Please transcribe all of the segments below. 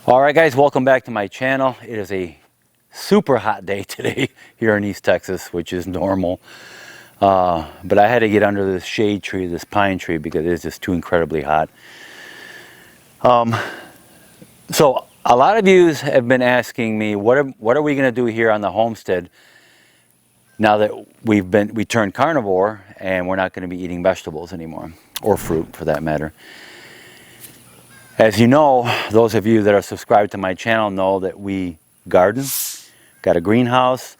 Alright guys, welcome back to my channel. It is a super hot day today here in East Texas, which is normal. But I had to get under this shade tree, this pine tree, because it is just too incredibly hot. So a lot of you have been asking me, what are we going to do here on the homestead now that we turned carnivore and we're not going to be eating vegetables anymore, or fruit for that matter. As you know, those of you that are subscribed to my channel know that we garden, got a greenhouse.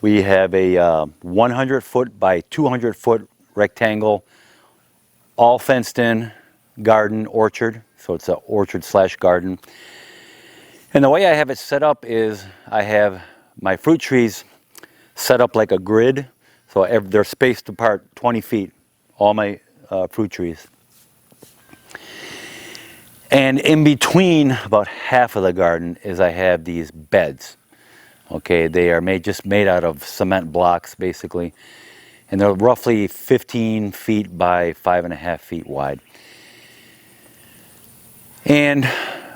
We have a 100-foot by 200-foot rectangle, all fenced in garden orchard. So it's an orchard slash garden. And the way I have it set up is I have my fruit trees set up like a grid. So they're spaced apart 20 feet, all my fruit trees. And in between about half of the garden is I have these beds. Okay, they are just made out of cement blocks basically. And they're roughly 15 feet by 5.5 feet wide. And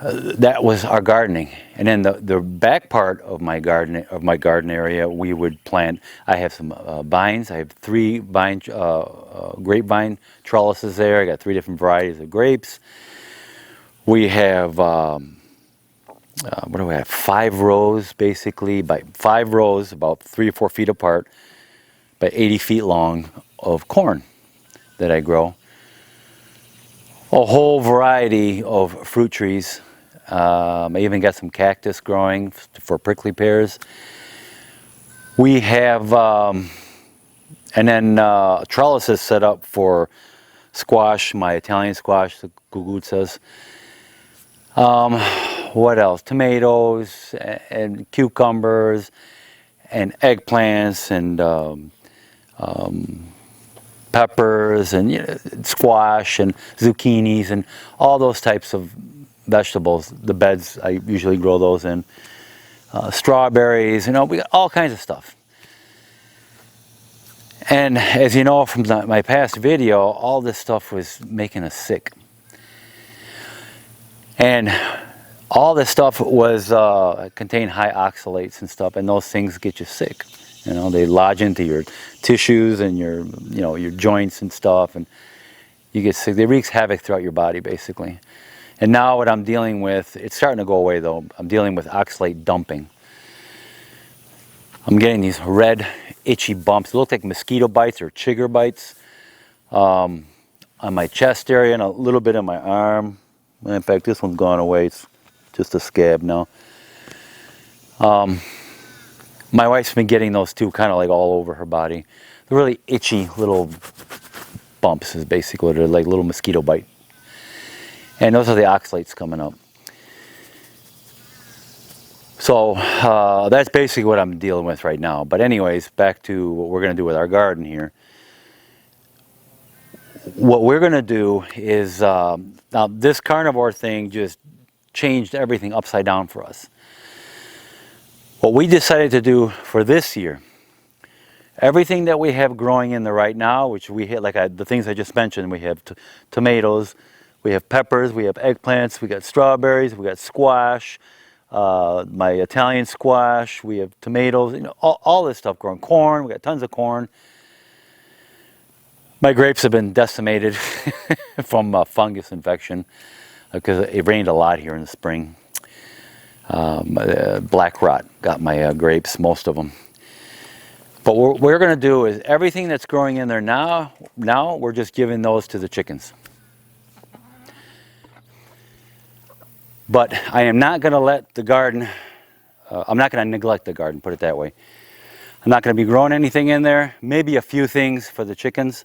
that was our gardening. And then the back part of my garden area, we would plant. I have some vines. I have 3 grapevine trellises there. I got 3 different varieties of grapes. We have, what do we have? 5 rows, basically, by 5 rows, about 3 or 4 feet apart, by 80 feet long of corn that I grow. A whole variety of fruit trees. I even got some cactus growing for prickly pears. We have, and then trellises set up for squash, my Italian squash, the guguzas. What else? Tomatoes and cucumbers and eggplants and peppers and squash and zucchinis and all those types of vegetables. The beds, I usually grow those in. Strawberries, we got all kinds of stuff. And as you know from my past video, all this stuff was making us sick. And all this stuff was contained high oxalates and stuff, and those things get you sick. They lodge into your tissues and your joints and stuff, and you get sick. They wreak havoc throughout your body, basically. And now what I'm dealing with, it's starting to go away though. I'm dealing with oxalate dumping. I'm getting these red, itchy bumps. They look like mosquito bites or chigger bites on my chest area and a little bit in my arm. In fact, this one's gone away. It's just a scab now. My wife's been getting those too, kind of like all over her body. They're really itchy little bumps is basically what they're like, little mosquito bite. And those are the oxalates coming up. So that's basically what I'm dealing with right now. But anyways, back to what we're going to do with our garden here. What we're going to do is, now this carnivore thing just changed everything upside down for us. What we decided to do for this year, everything that we have growing in there right now, which we hit, like the things I just mentioned, we have tomatoes, we have peppers, we have eggplants, we got strawberries, we got squash, my Italian squash, we have tomatoes, all this stuff growing, corn, we got tons of corn. My grapes have been decimated from fungus infection because it rained a lot here in the spring. Black rot got my grapes, most of them. But what we're going to do is everything that's growing in there now we're just giving those to the chickens. But I am not going to let the garden, I'm not going to neglect the garden, put it that way. I'm not going to be growing anything in there, maybe a few things for the chickens.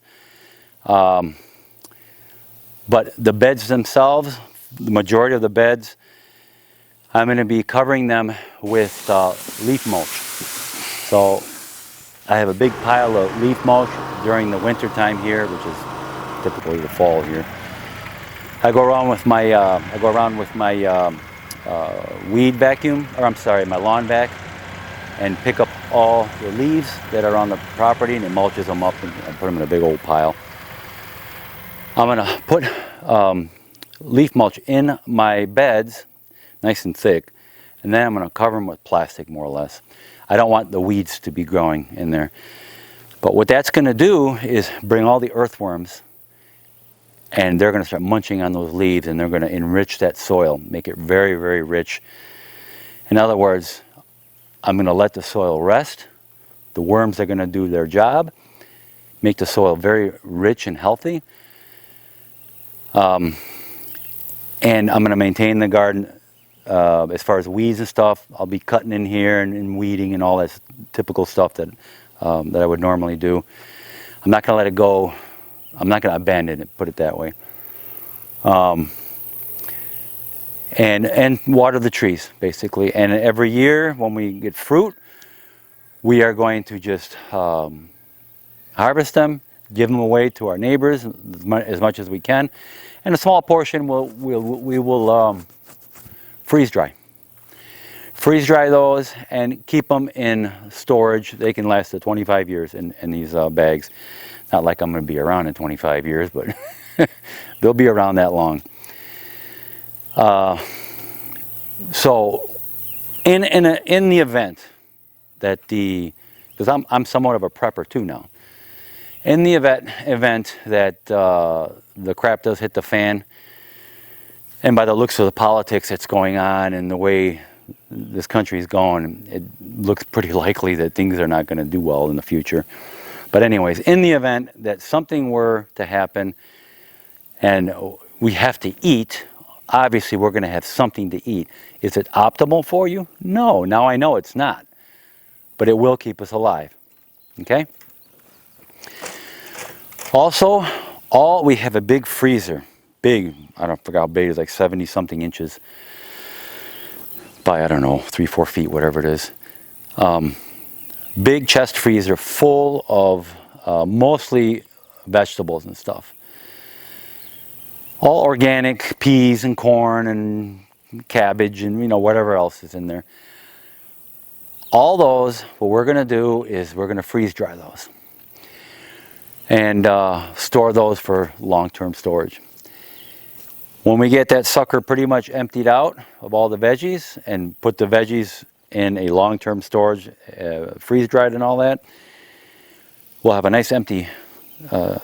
But the beds themselves, the majority of the beds, I'm going to be covering them with leaf mulch. So I have a big pile of leaf mulch during the winter time here, which is typically the fall here. I go around with my weed vacuum, or I'm sorry, my lawn vac, and pick up all the leaves that are on the property, and it mulches them up and I put them in a big old pile. I'm going to put leaf mulch in my beds nice and thick. And then I'm going to cover them with plastic, more or less. I don't want the weeds to be growing in there. But what that's going to do is bring all the earthworms, and they're going to start munching on those leaves, and they're going to enrich that soil, make it very, very rich. In other words, I'm going to let the soil rest. The worms are going to do their job, make the soil very rich and healthy. And I'm going to maintain the garden as far as weeds and stuff. I'll be cutting in here and weeding and all that typical stuff that I would normally do. I'm not going to let it go. I'm not going to abandon it, put it that way. And water the trees, basically. And every year when we get fruit, we are going to just harvest them, give them away to our neighbors as much as we can. And a small portion we will freeze dry. Freeze dry those and keep them in storage. They can last 25 years in these bags. Not like I'm going to be around in 25 years, but they'll be around that long. So in the event that because I'm somewhat of a prepper too now. In the event that the crap does hit the fan, and by the looks of the politics that's going on and the way this country is going, it looks pretty likely that things are not going to do well in the future. But anyways, in the event that something were to happen and we have to eat, obviously we're going to have something to eat. Is it optimal for you? No, now I know it's not. But it will keep us alive. Okay? Also, we have a big freezer. Big, I forgot how big it is, like 70 something inches by, I don't know, 3-4 feet, whatever it is. Big chest freezer full of mostly vegetables and stuff. All organic, peas and corn and cabbage and whatever else is in there. All those, what we're going to do is we're going to freeze dry those and store those for long-term storage. When we get that sucker pretty much emptied out of all the veggies and put the veggies in a long-term storage, freeze-dried and all that, we'll have a nice empty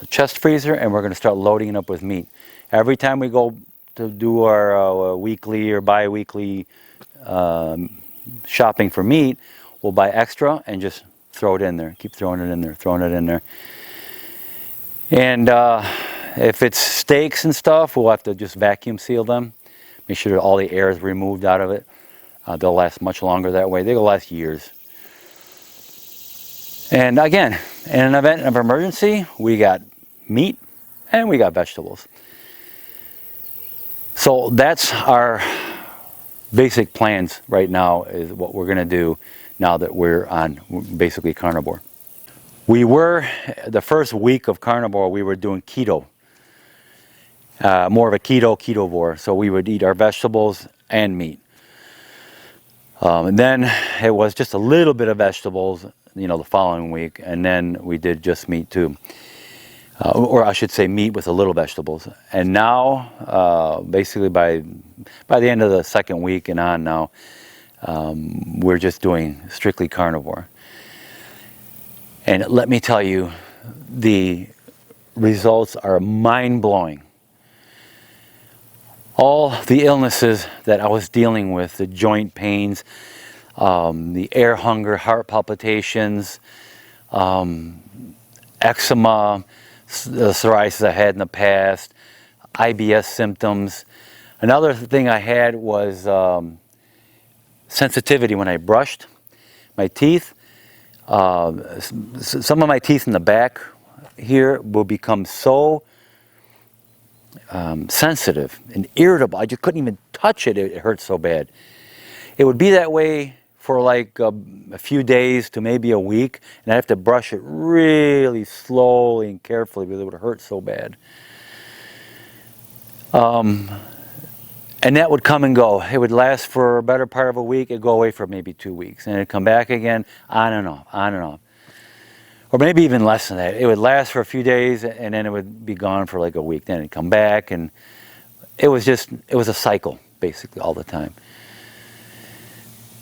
chest freezer, and we're going to start loading it up with meat. Every time we go to do our weekly or bi-weekly shopping for meat, we'll buy extra and just throw it in there. Keep throwing it in there, throwing it in there. And if it's steaks and stuff, we'll have to just vacuum seal them. Make sure that all the air is removed out of it. They'll last much longer that way. They'll last years. And again, in an event of emergency, we got meat and we got vegetables. So that's our basic plans right now, is what we're going to do now that we're on basically carnivore. We were, the first week of carnivore, we were doing keto. More of a ketovore. So we would eat our vegetables and meat. And then it was just a little bit of vegetables, the following week. And then we did just meat too. Or I should say meat with a little vegetables. And now, basically by the end of the second week and on now, we're just doing strictly carnivore. And let me tell you, the results are mind-blowing. All the illnesses that I was dealing with, the joint pains, the air hunger, heart palpitations, eczema, the psoriasis I had in the past, IBS symptoms. Another thing I had was sensitivity when I brushed my teeth. Some of my teeth in the back here will become so sensitive and irritable. I just couldn't even touch it. It hurt so bad. It would be that way for like a few days to maybe a week, and I'd have to brush it really slowly and carefully because it would hurt so bad. And that would come and go. It would last for a better part of a week. It'd go away for maybe 2 weeks, and it'd come back again, on and off, on and off. Or maybe even less than that. It would last for a few days, and then it would be gone for like a week. Then it'd come back, and it was a cycle, basically all the time.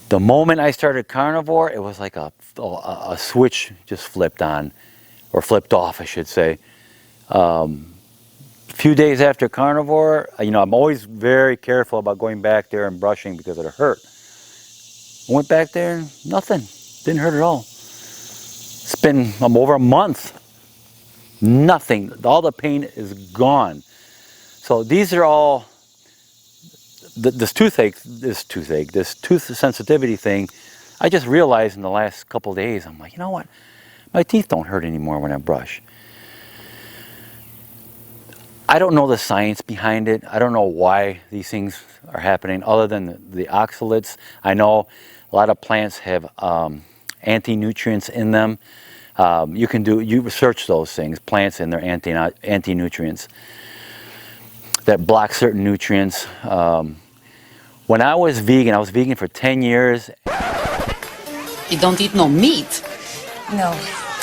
The moment I started Carnivore, it was like a switch just flipped on, or flipped off, I should say. A few days after Carnivore, I'm always very careful about going back there and brushing because it hurt. I went back there, nothing. Didn't hurt at all. It's been over a month. Nothing. All the pain is gone. So these are all, this tooth sensitivity thing, I just realized in the last couple of days, I'm like, you know what? My teeth don't hurt anymore when I brush. I don't know the science behind it. I don't know why these things are happening other than the oxalates. I know a lot of plants have anti-nutrients in them. You research those things, plants and their anti-nutrients that block certain nutrients. When I was vegan for 10 years. He don't eat no meat? No,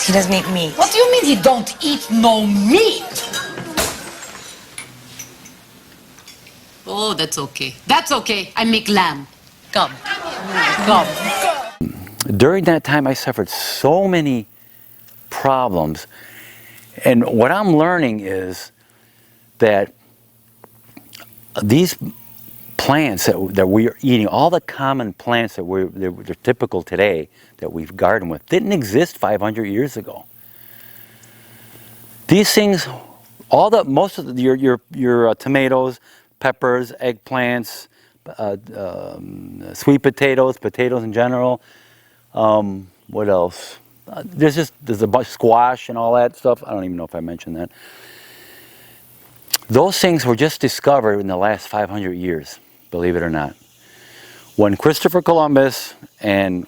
he doesn't eat meat. What do you mean he don't eat no meat? Oh, that's okay. That's okay. I make lamb. Come. Come. During that time, I suffered so many problems. And what I'm learning is that these plants that we are eating, all the common plants they're typical today that we've gardened with, didn't exist 500 years ago. These things, most of your tomatoes, peppers, eggplants, sweet potatoes in general. What else? There's a bunch of squash and all that stuff. I don't even know if I mentioned that. Those things were just discovered in the last 500 years, believe it or not. When Christopher Columbus and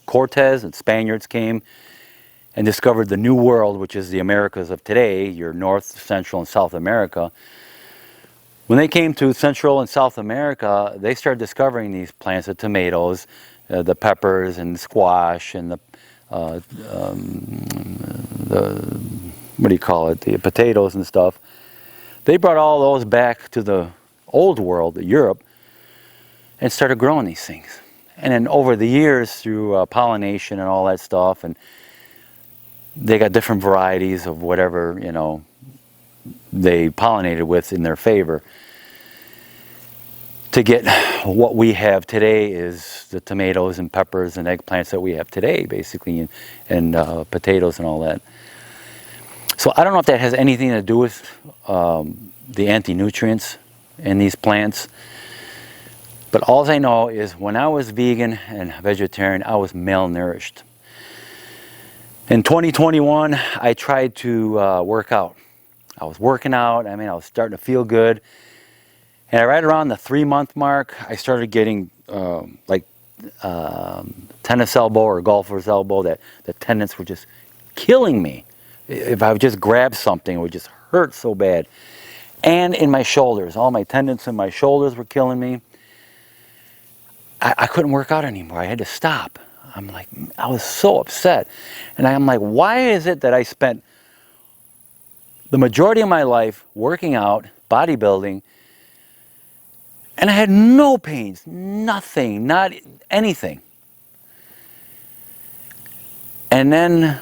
Cortez and Spaniards came and discovered the New World, which is the Americas of today, your North, Central, and South America. When they came to Central and South America, they started discovering these plants, the tomatoes, the peppers and squash and the potatoes and stuff. They brought all those back to the old world, Europe, and started growing these things. And then over the years, through pollination and all that stuff, and they got different varieties of whatever, they pollinated with in their favor. To get what we have today is the tomatoes and peppers and eggplants that we have today, basically, and potatoes and all that. So I don't know if that has anything to do with the anti-nutrients in these plants. But all I know is when I was vegan and vegetarian, I was malnourished. In 2021, I tried to work out. I was working out. I was starting to feel good. And right around the 3-month mark, I started getting tennis elbow or golfer's elbow, that the tendons were just killing me. If I would just grab something, it would just hurt so bad. And in my shoulders, all my tendons in my shoulders were killing me. I couldn't work out anymore. I had to stop. I was so upset. And I'm like, why is it that I spent the majority of my life working out, bodybuilding, and I had no pains, nothing, not anything. And then,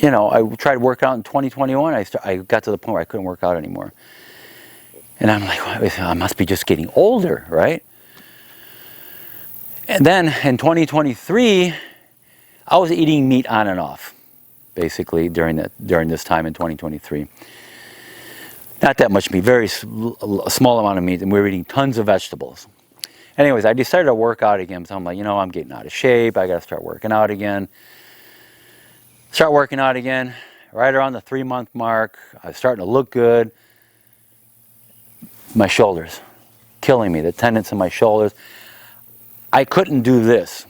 I tried to work out in 2021. I got to the point where I couldn't work out anymore. And I'm like, I must be just getting older, right? And then in 2023, I was eating meat on and off, basically, during this time in 2023. Not that much meat, very small amount of meat, and we were eating tons of vegetables. Anyways, I decided to work out again, so I'm like, I'm getting out of shape, I gotta start working out again. Start working out again, right around the 3-month mark, I was starting to look good. My shoulders, killing me, the tendons in my shoulders. I couldn't do this,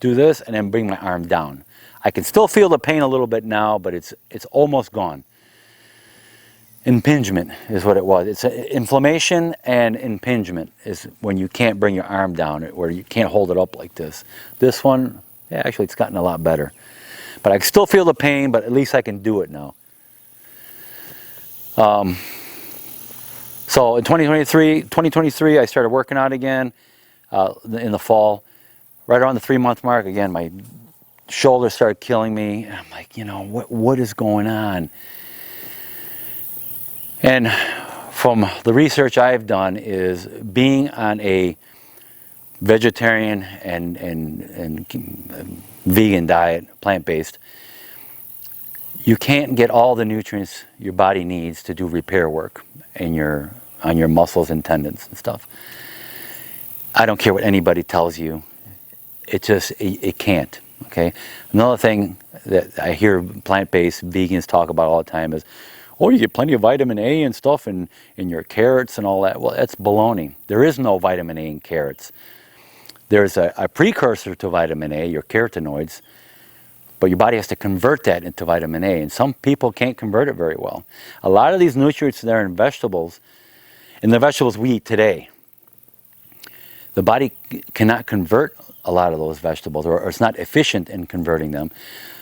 and then bring my arm down. I can still feel the pain a little bit now, but it's almost gone. Impingement is what it was. It's inflammation and impingement is when you can't bring your arm down, or you can't hold it up like this. This one, yeah, actually it's gotten a lot better. But I still feel the pain, but at least I can do it now. So in 2023, I started working out again in the fall. Right around the 3-month mark, again, my shoulder started killing me. And I'm like, what is going on? And from the research I've done is being on a vegetarian and vegan diet, plant-based, you can't get all the nutrients your body needs to do repair work on your muscles and tendons and stuff. I don't care what anybody tells you. It can't, okay? Another thing that I hear plant-based vegans talk about all the time is, oh, you get plenty of vitamin A and stuff in your carrots and all that. Well, that's baloney. There is no vitamin A in carrots. There's a precursor to vitamin A, your carotenoids, but your body has to convert that into vitamin A, and some people can't convert it very well. A lot of these nutrients that are in vegetables, and the vegetables we eat today, the body cannot convert a lot of those vegetables, or it's not efficient in converting them,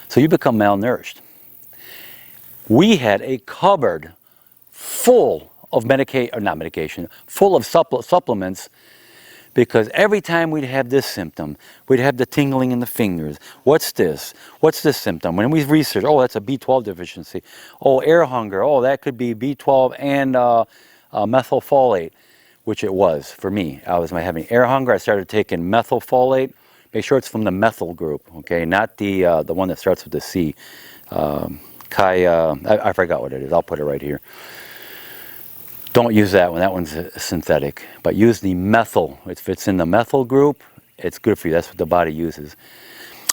so you become malnourished. We had a cupboard full of full of supplements, because every time we'd have this symptom, we'd have the tingling in the fingers. What's this? What's this symptom? When we research, oh, that's a B12 deficiency. Oh, air hunger. Oh, that could be B12 and methylfolate, which it was for me. I was having air hunger. I started taking methylfolate. Make sure it's from the methyl group, okay, not the one that starts with the C. I forgot what it is. I'll put it right here. Don't use that one. That one's synthetic. But use the methyl. If it's in the methyl group, it's good for you. That's what the body uses.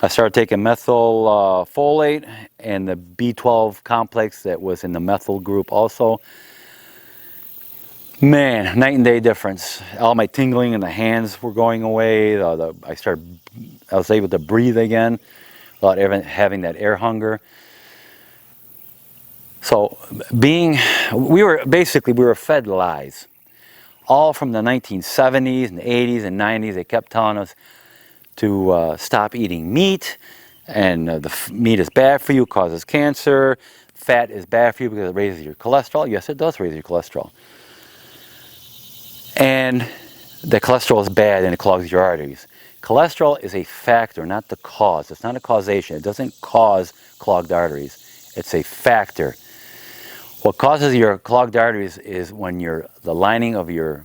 I started taking methylfolate and the B12 complex that was in the methyl group also. Man, night and day difference. All my tingling in the hands were going away. I was able to breathe again without having that air hunger. So we were fed lies. All from the 1970s and 80s and 90s, they kept telling us to stop eating meat, and meat is bad for you, causes cancer. Fat is bad for you because it raises your cholesterol. Yes, it does raise your cholesterol. And the cholesterol is bad and it clogs your arteries. Cholesterol is a factor, not the cause. It's not a causation. It doesn't cause clogged arteries. It's a factor. What causes your clogged arteries is when the lining of either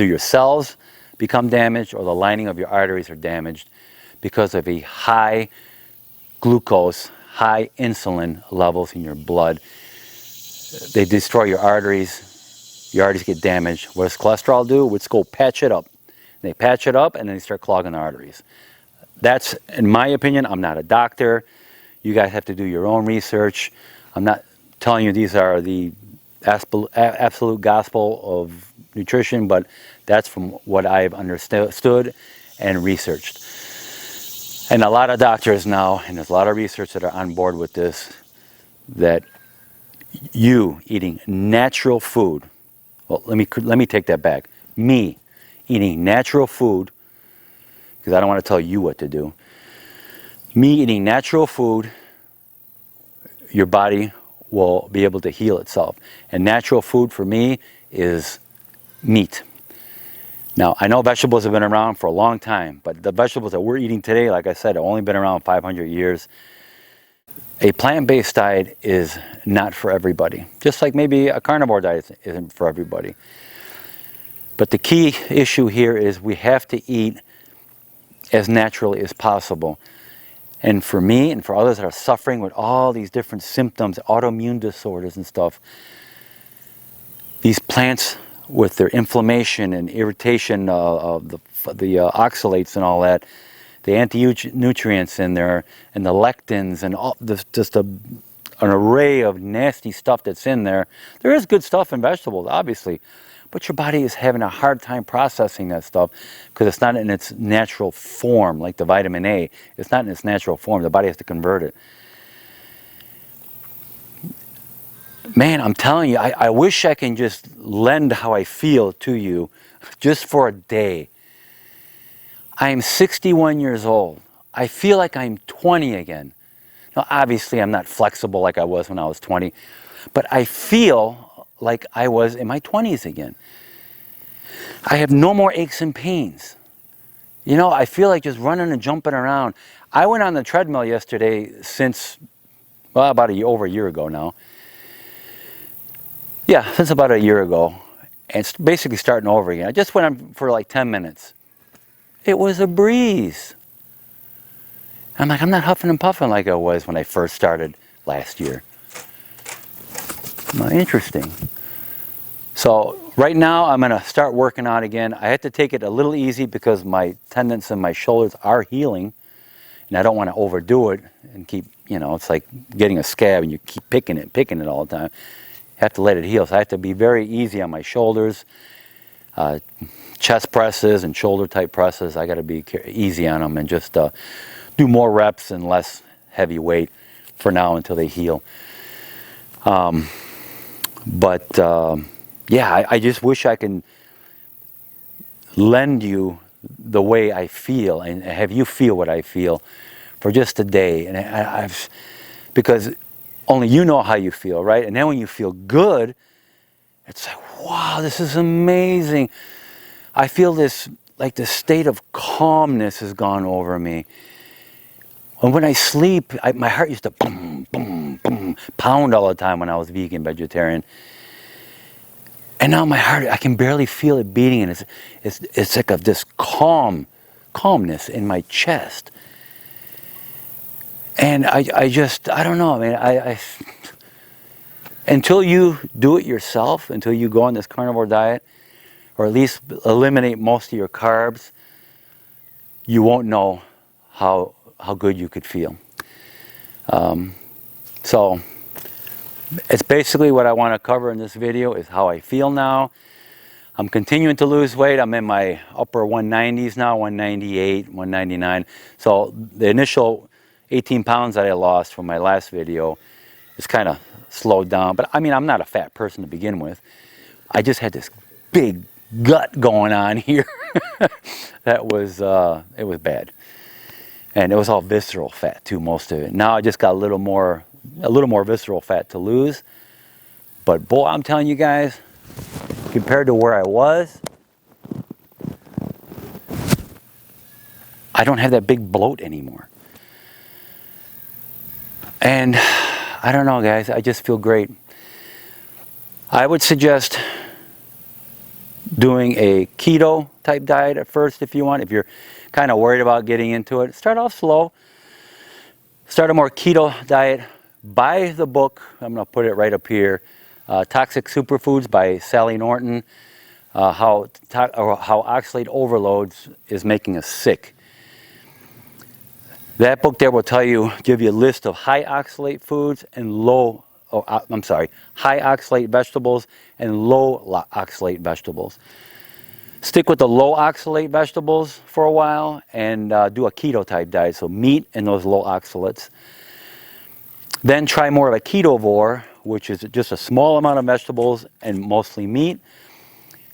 your cells become damaged or the lining of your arteries are damaged because of a high glucose, high insulin levels in your blood. They destroy your arteries. Your arteries get damaged. What does cholesterol do? It's go patch it up. They patch it up and then they start clogging the arteries. That's, in my opinion, I'm not a doctor. You guys have to do your own research. I'm not telling you these are the absolute gospel of nutrition, but that's from what I've understood and researched. And a lot of doctors now, and there's a lot of research that are on board with this, that you eating natural food, well, let me take that back. Me eating natural food, because I don't want to tell you what to do. Me eating natural food, your body will be able to heal itself. And natural food for me is meat. Now, I know vegetables have been around for a long time, but the vegetables that we're eating today, like I said, have only been around 500 years. A plant-based diet is not for everybody. Just like maybe a carnivore diet isn't for everybody. But the key issue here is we have to eat as naturally as possible. And for me and for others that are suffering with all these different symptoms, autoimmune disorders and stuff, these plants with their inflammation and irritation of the oxalates and all that, the anti-nutrients in there, and the lectins, and all this, just an array of nasty stuff that's in there. There is good stuff in vegetables, obviously, but your body is having a hard time processing that stuff because it's not in its natural form, like the vitamin A. It's not in its natural form. The body has to convert it. Man, I'm telling you, I wish I can just lend how I feel to you just for a day. I am 61 years old. I feel like I'm 20 again. Now, obviously, I'm not flexible like I was when I was 20, but I feel like I was in my 20s again. I have no more aches and pains. You know, I feel like just running and jumping around. I went on the treadmill yesterday since, well, about over a year ago now. Yeah, since about a year ago. And it's basically starting over again. I just went on for like 10 minutes. It was a breeze. I'm like, I'm not huffing and puffing like I was when I first started last year. Well, interesting. So right now I'm going to start working out again. I have to take it a little easy because my tendons in my shoulders are healing. And I don't want to overdo it and keep, you know, it's like getting a scab and you keep picking it all the time. You have to let it heal. So I have to be very easy on my shoulders. Chest presses and shoulder type presses, I got to be easy on them and just do more reps and less heavy weight for now until they heal. Yeah, I just wish I can lend you the way I feel and have you feel what I feel for just a day. And because only you know how you feel, right? And then when you feel good, it's like, wow, this is amazing. I feel this, like this state of calmness has gone over me. And when I sleep, my heart used to boom, boom, boom, pound all the time when I was vegan, vegetarian. And now my heart, I can barely feel it beating, and it's like this calmness in my chest. And I don't know, I mean, until you do it yourself, until you go on this carnivore diet, or at least eliminate most of your carbs, you won't know how good you could feel. So it's basically what I want to cover in this video is how I feel now. I'm continuing to lose weight. I'm in my upper 190s now, 198, 199. So the initial 18 pounds that I lost from my last video is kind of slowed down. But I mean, I'm not a fat person to begin with. I just had this big gut going on here. That was, it was bad. And it was all visceral fat too, most of it. Now I just got a little more visceral fat to lose. But boy, I'm telling you guys, compared to where I was, I don't have that big bloat anymore. And I don't know, guys, I just feel great. I would suggest doing a keto type diet at first if you want. If you're kind of worried about getting into it, start off slow. Start a more keto diet. Buy the book, I'm going to put it right up here, Toxic Superfoods by Sally Norton, how oxalate overloads is making us sick. That book there will give you a list of high oxalate foods and high oxalate vegetables and low oxalate vegetables. Stick with the low oxalate vegetables for a while and do a keto type diet, so meat and those low oxalates. Then try more of a ketovore, which is just a small amount of vegetables and mostly meat.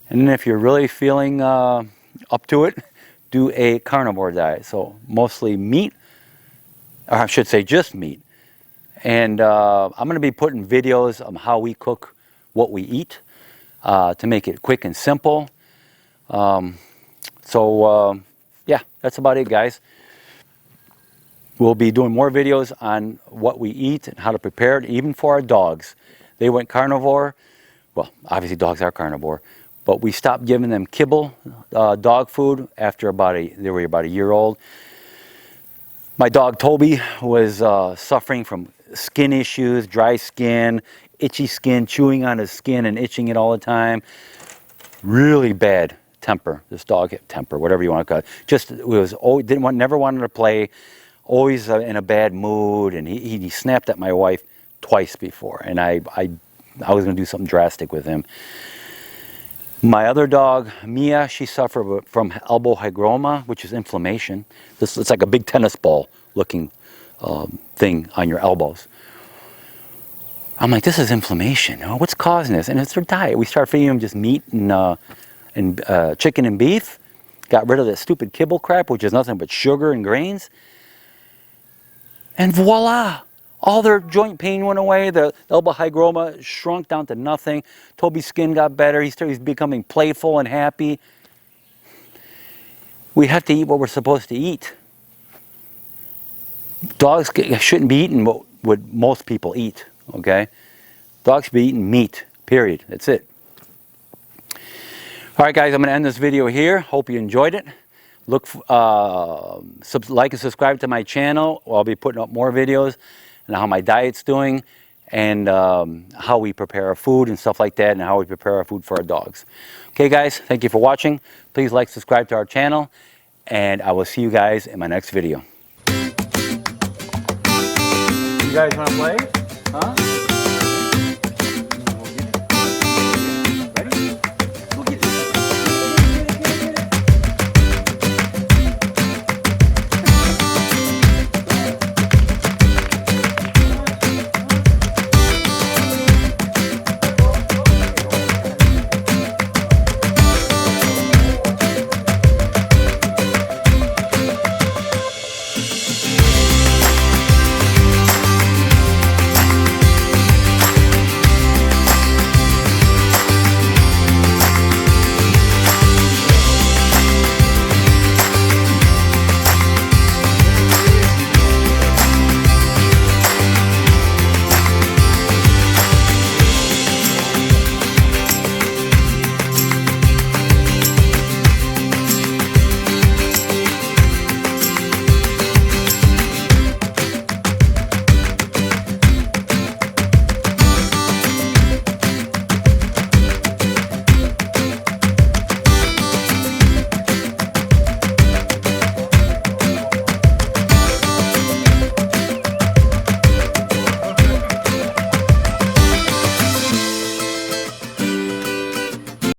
And then if you're really feeling up to it, do a carnivore diet, so mostly meat, or I should say just meat. And I'm going to be putting videos of how we cook what we eat to make it quick and simple. Yeah, that's about it, guys. We'll be doing more videos on what we eat and how to prepare it, even for our dogs. They went carnivore. Well, obviously dogs are carnivore, but we stopped giving them kibble dog food after they were about a year old. My dog Toby was suffering from skin issues, dry skin, itchy skin, chewing on his skin and itching it all the time. Really bad temper. This dog had temper, whatever you want to call it. Just never wanted to play, always in a bad mood, and he snapped at my wife twice before, and I was going to do something drastic with him. My other dog, Mia, she suffered from elbow hygroma, which is inflammation. It's like a big tennis ball looking thing on your elbows. I'm like, this is inflammation. Oh, what's causing this? And it's their diet. We started feeding them just meat and chicken and beef. Got rid of that stupid kibble crap, which is nothing but sugar and grains. And voila! All their joint pain went away. The elbow hygroma shrunk down to nothing. Toby's skin got better. He's becoming playful and happy. We have to eat what we're supposed to eat. Dogs shouldn't be eating what most people eat, okay? Dogs should be eating meat, period. That's it. All right, guys, I'm going to end this video here. Hope you enjoyed it. Like and subscribe to my channel. I'll be putting up more videos on how my diet's doing and how we prepare our food and stuff like that, and how we prepare our food for our dogs. Okay, guys, thank you for watching. Please like, subscribe to our channel, and I will see you guys in my next video. You guys want to play? Huh?